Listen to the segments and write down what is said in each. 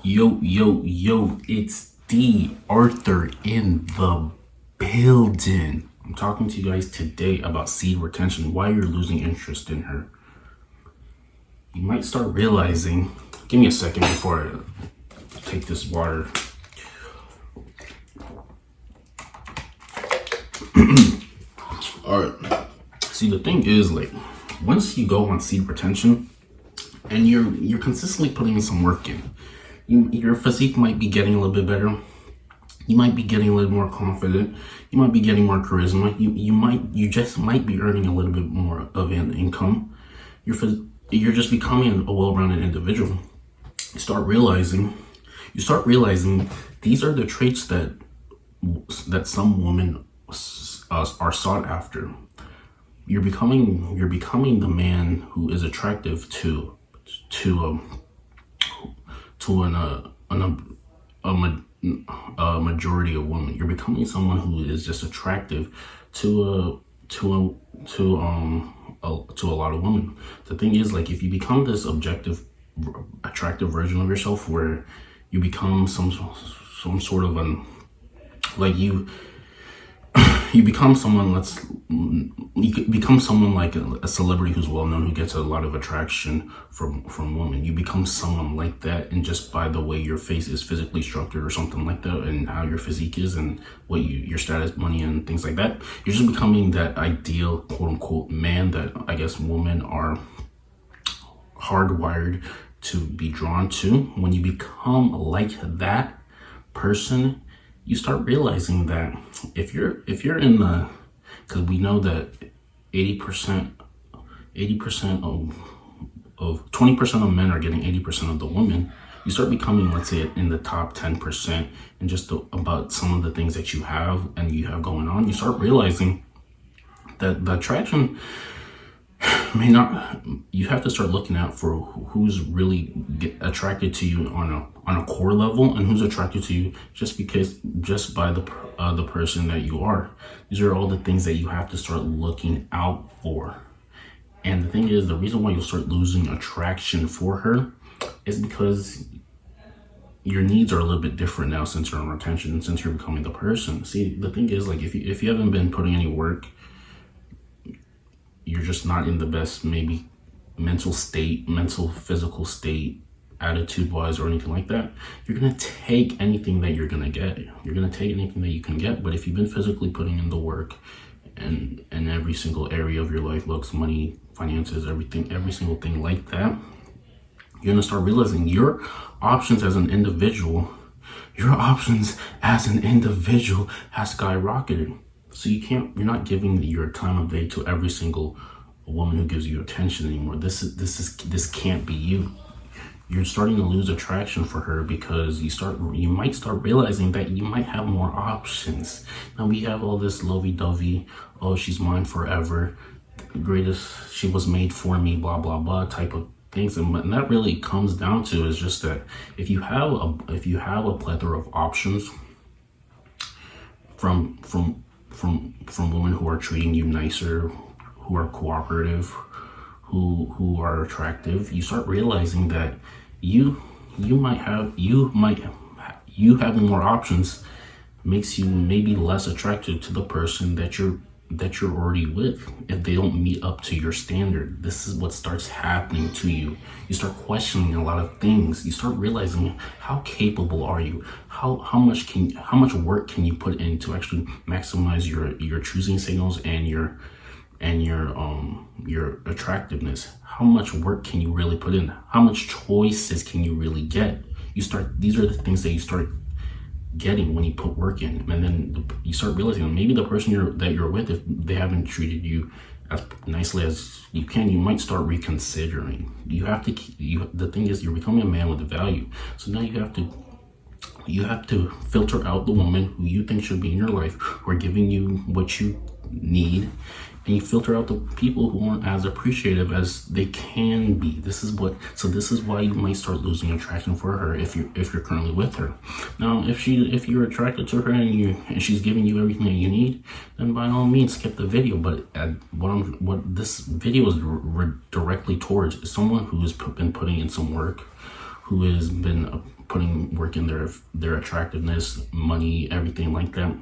Yo, it's D.Arthur in the building. I'm talking to you guys today about seed retention, why you're losing interest in her. You might start realizing, give me a second before I take this water. All right. See, the thing is, like, once you go on seed retention and you're consistently putting in some work in, your physique might be getting a little bit better. You might be getting a little more confident. You might be getting more charisma. You just might be earning a little bit more of an income. You're just becoming a well-rounded individual. You start realizing these are the traits that some women are sought after. You're becoming the man who is attractive to a majority of women. You're becoming someone who is just attractive to a lot of women. The thing is, like, if you become this attractive version of yourself, where you become some sort of you become someone like a celebrity who's well known, who gets a lot of attraction from women. You become someone like that, and just by the way your face is physically structured or something like that, and how your physique is, and what your status, money, and things like that, you're just becoming that ideal quote unquote man that I guess women are hardwired to be drawn to. When you become like that person, you start realizing that if you're in the, because we know that 80% of 20% of men are getting 80% of the women. You start becoming, let's say, in the top 10%, and just about some of the things that you have going on. You start realizing that the attraction may not. You have to start looking out for who's really attracted to you on a core level, and who's attracted to you just by the person that you are. These are all the things that you have to start looking out for. And the thing is, the reason why you'll start losing attraction for her is because your needs are a little bit different now, since you're on retention and since you're becoming the person. See, the thing is, like, if you haven't been putting any work, you're just not in the best, maybe mental, physical state, attitude-wise, or anything like that. You're gonna take anything that you're gonna get. You're gonna take anything that you can get. But if you've been physically putting in the work, and every single area of your life, looks, money, finances, everything, every single thing like that, you're gonna start realizing your options as an individual has skyrocketed. So you're not giving your time of day to every single woman who gives you attention anymore. This can't be you. You're starting to lose attraction for her because you might start realizing that you might have more options. Now we have all this lovey-dovey, oh, she's mine forever, the greatest, she was made for me, blah blah blah type of things, and that really comes down to is just that if you have a plethora of options from women who are treating you nicer, who are cooperative, who are attractive, you start realizing that you having more options makes you maybe less attracted to the person that you're already with, if they don't meet up to your standard. This is what starts happening to you. You start questioning a lot of things. You start realizing, how capable are you? How much work can you put in to actually maximize your choosing signals and your attractiveness? How much work can you really put in? How much choices can you really get? These are the things that you start getting when you put work in, and then you start realizing maybe the person that you're with, if they haven't treated you as nicely as you can, you might start reconsidering. The thing is, you're becoming a man with value. So now you have to filter out the woman who you think should be in your life, who are giving you what you need, and you filter out the people who aren't as appreciative as they can be. This is why you might start losing attraction for her if you're currently with her. Now, if you're attracted to her and she's giving you everything that you need, then by all means skip the video. But what this video is directly towards is someone who has been putting in some work, who has been putting work in their attractiveness, money, everything like that,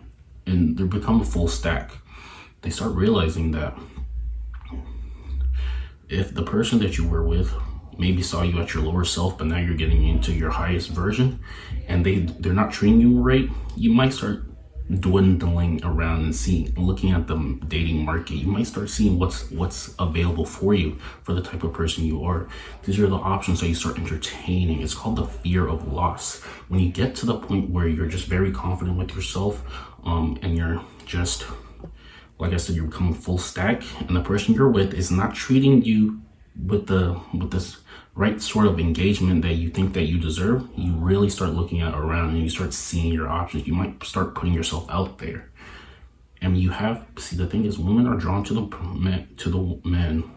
and they become a full stack. They start realizing that if the person that you were with maybe saw you at your lower self, but now you're getting into your highest version, and they're not treating you right, you might start dwindling around and looking at the dating market. You might start seeing what's available for you, for the type of person you are. These are the options that you start entertaining. It's called the fear of loss. When you get to the point where you're just very confident with yourself, and you're just, like I said, you're becoming full stack, and the person you're with is not treating you with this right sort of engagement that you think that you deserve, you really start looking around and you start seeing your options. You might start putting yourself out there. And the thing is, women are drawn to the men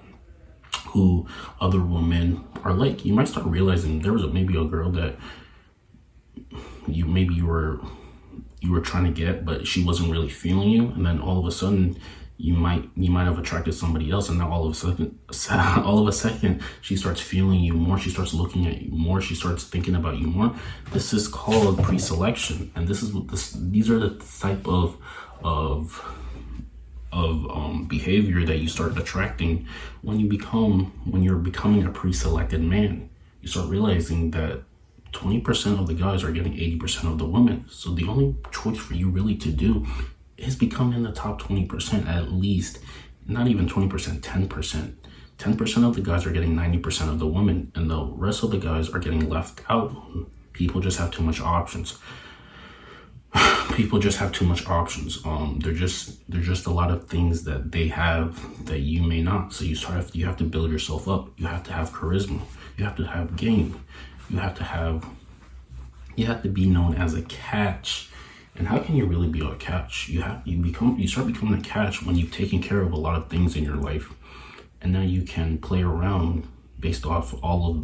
who other women are like. You might start realizing there was maybe a girl that you were trying to get, but she wasn't really feeling you, and then all of a sudden you might have attracted somebody else, and now all of a second she starts feeling you more, she starts looking at you more, she starts thinking about you more. This is called pre-selection, and these are the type of behavior that you start attracting when you're becoming a pre-selected man. You start realizing that 20% of the guys are getting 80% of the women. So the only choice for you really to do is become in the top 20%, at least. Not even 20%, 10%. 10% of the guys are getting 90% of the women, and the rest of the guys are getting left out. People just have too much options. People just have too much options. They're just a lot of things that they have that you may not. So you have to build yourself up. You have to have charisma. You have to have game. You have to be known as a catch. And how can you really be a catch? You start becoming a catch when you've taken care of a lot of things in your life, and now you can play around based off all of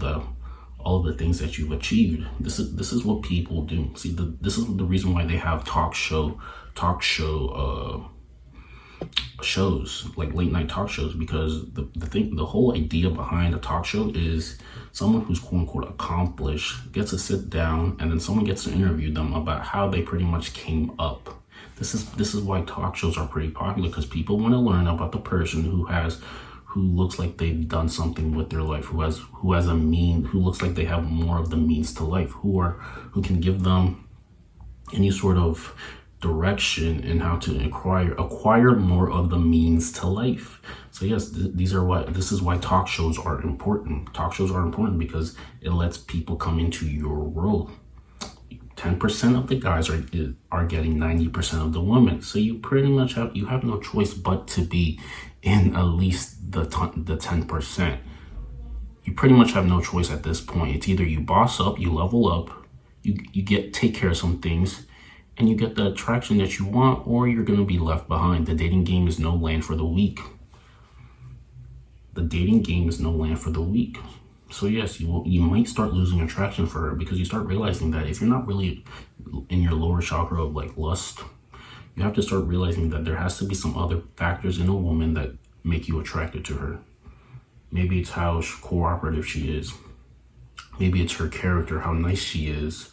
the things that you've achieved. This is what people do. See, this is the reason why they have talk show shows, like late night talk shows, because the whole idea behind a talk show is someone who's quote unquote accomplished gets to sit down, and then someone gets to interview them about how they pretty much came up. This is why talk shows are pretty popular, because people want to learn about the person who looks like they've done something with their life, who looks like they have more of the means to life, who can give them any sort of direction in how to acquire more of the means to life. So yes, this is why talk shows are important. Talk shows are important because it lets people come into your world. 10% of the guys are getting 90% of the women. So you pretty much have no choice but to be in at least the 10%. You pretty much have no choice at this point. It's either you boss up, you level up, you take care of some things, and you get the attraction that you want, or you're going to be left behind. The dating game is no land for the weak. The dating game is no land for the weak. So yes, you might start losing attraction for her, because you start realizing that if you're not really in your lower chakra of like lust, you have to start realizing that there has to be some other factors in a woman that make you attracted to her. Maybe it's how cooperative she is. Maybe it's her character, how nice she is.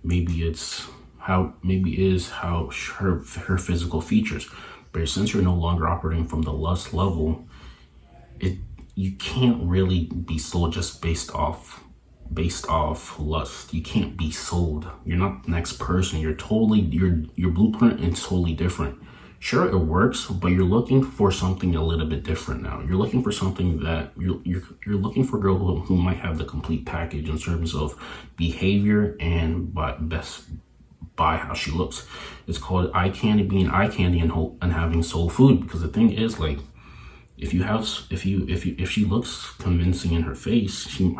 Maybe it's her physical features. But since you're no longer operating from the lust level, you can't really be sold just based off lust. You can't be sold. You're not the next person. Your blueprint is totally different. Sure, it works, but you're looking for something a little bit different now. You're looking for something that you're looking for a girl who might have the complete package in terms of behavior and by how she looks. It's called eye candy, being eye candy and having soul food. Because the thing is, like, if she looks convincing in her face, it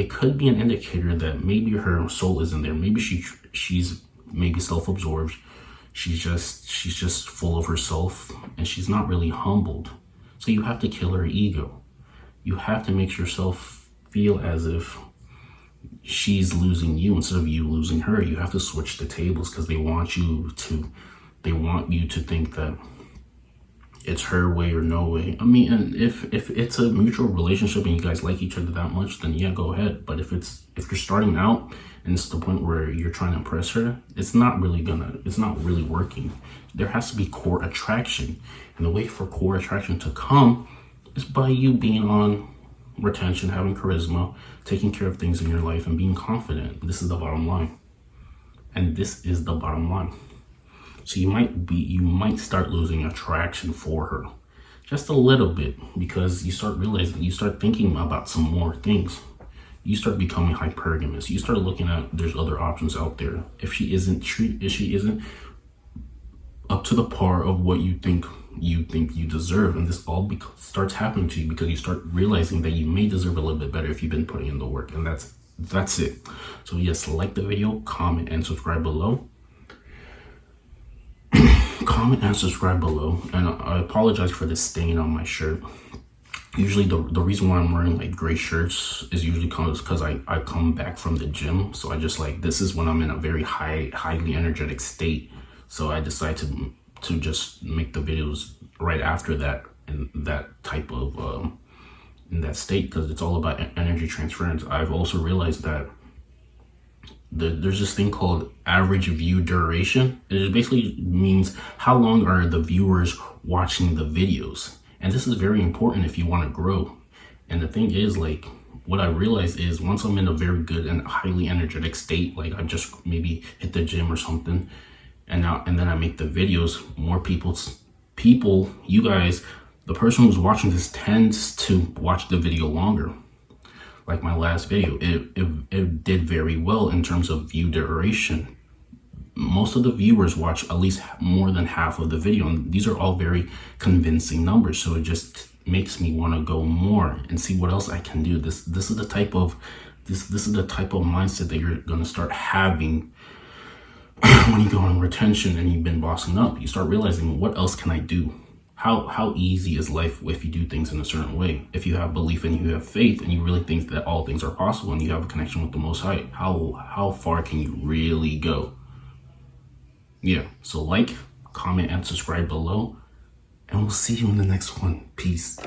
could be an indicator that maybe her soul isn't there. Maybe she's maybe self-absorbed. she's just full of herself, and she's not really humbled. So you have to kill her ego. You have to make yourself feel as if she's losing you instead of you losing her. You have to switch the tables, because they want you to think that it's her way or no way. I mean, and if it's a mutual relationship and you guys like each other that much, then yeah, go ahead. But if you're starting out and it's the point where you're trying to impress her, it's not really working. There has to be core attraction. And the way for core attraction to come is by you being on retention, having charisma, taking care of things in your life, and being confident. This is the bottom line. And this is the bottom line. So you might start losing attraction for her just a little bit, because you start realizing, you start thinking about some more things. You start becoming hypergamous. You start looking at, there's other options out there. If she isn't up to the par of what you think you deserve, and this all starts happening to you because you start realizing that you may deserve a little bit better if you've been putting in the work. And that's it. So yes, like the video, comment, and subscribe below. Comment and subscribe below. And I apologize for this stain on my shirt. Usually the reason why I'm wearing like gray shirts is usually because I come back from the gym. So I just this is when I'm in a very highly energetic state. So I decide to just make the videos right after that, in that type of in that state, because it's all about energy transference. I've also realized that there's this thing called average view duration. It basically means how long are the viewers watching the videos. And this is very important if you want to grow. And the thing is, what I realized is, once I'm in a very good and highly energetic state, like I just maybe hit the gym or something, and then I make the videos, more people, you guys, the person who's watching this tends to watch the video longer. Like my last video, it did very well in terms of view duration. Most of the viewers watch at least more than half of the video, and these are all very convincing numbers. So it just makes me want to go more and see what else I can do. This is the type of mindset that you're going to start having when you go on retention and you've been bossing up. You start realizing, what else can I do? How easy is life if you do things in a certain way? If you have belief and you have faith and you really think that all things are possible and you have a connection with the Most High, how far can you really go? Yeah, so like, comment, and subscribe below, and we'll see you in the next one. Peace.